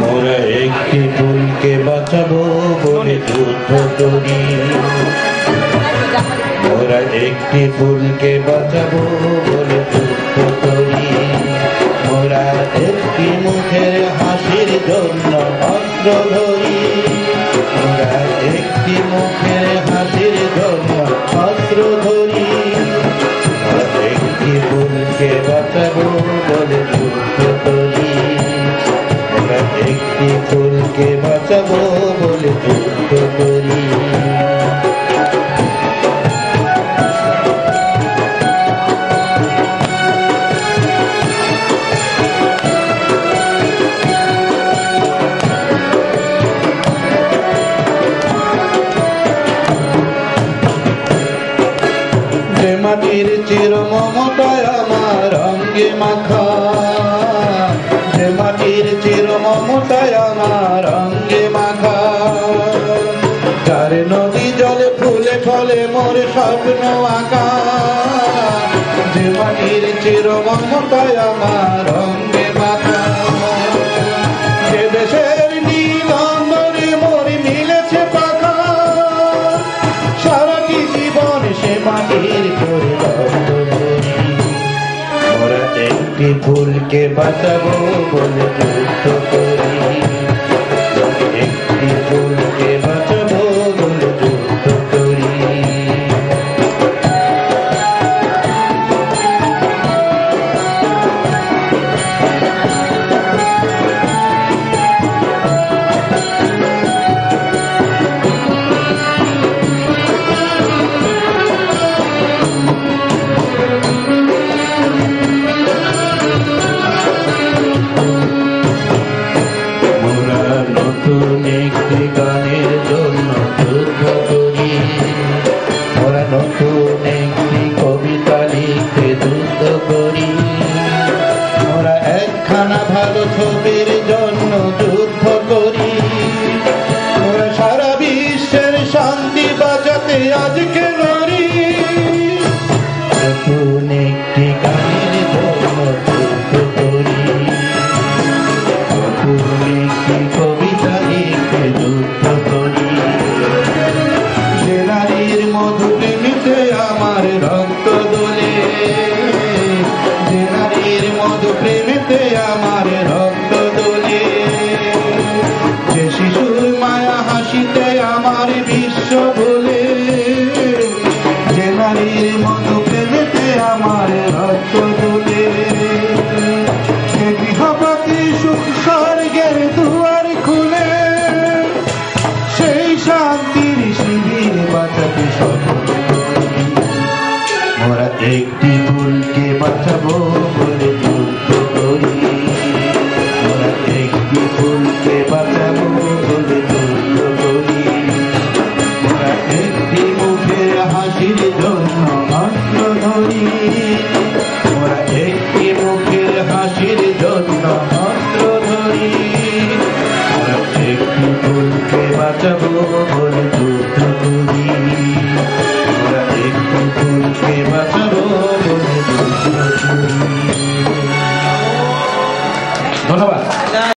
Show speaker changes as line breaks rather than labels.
মোরা একটি ফুলকে বাঁচাবো বলে যুদ্ধ করি, মোরা একটি ফুলকে বাঁচাবো বলে যুদ্ধ করি, মোরা একটি মুখের হাসির জন্য অস্ত্র ধরি, মোরা একটি মুখের হাসির জন্য অস্ত্র ধরি, মোরা একটি ফুলকে বাঁচাবো বলে যুদ্ধ করি, মোরা একটি ফুলকে বাঁচাবো বলে যুদ্ধ করি। যে মাটির চির মমতায় আমার অঙ্গে মাখা, যে মাটির চির মমতায় আমার অঙ্গে মাখা, যার নদী জলে ফুলে ফলে মোর স্বপ্ন আঁকা, যে মাটির চির মমতায় আমার অঙ্গে মাখা, যে দেশের নীল অঙ্গনে মোর মিলেছে পাখা, সারাটি জীবন সে মাটির করে মোরা একটি ফুলকে বাঁচাবো বলে যুদ্ধ করি, একটি ফুলকে বাঁচাবো বলে যুদ্ধ করি। নতুন একটি গানের জন্য যুদ্ধ করি, ওরা নতুন একটি কবিতা লিখতে যুদ্ধ করি, ওরা একখানা ভালো ছবির জন্য যুদ্ধ করি, ওরা সারা বিশ্বের শান্তি বাঁচাতে আজকে লড়ি, নতুন একটি গানের জন্য যুদ্ধ করি, নতুন একটি কবিতা লিখতে যুদ্ধ করি, যে নারীর মধু প্রেমেতে আমার রক্ত দোলে, যে নারীর মধু প্রেমেতে আমার রক্ত দোলে, যে শিশুর মায়া হাসিতে আমার বিশ্ব ভুলে, যে নারীর মধু প্রেমেতে আমার রক্ত দোলে, যে গৃহপতি সুখ স্বর্গের দুয়ার খুলে, সেই শান্তির শিবির বাঁচাতে স্বপ্ন করি, মোরা একটি ফুলকে বাঁচাবো বলে যুদ্ধ করি, মোরা একটি ফুলকে বাঁচাবো বলে যুদ্ধ করি, মোরা একটি মুখের হাসির জন্য অস্ত্র ধরি, মোরা একটি মুখের হাসির জন্য অস্ত্র ধরি, মোরা একটি ফুলকে বাঁচাবো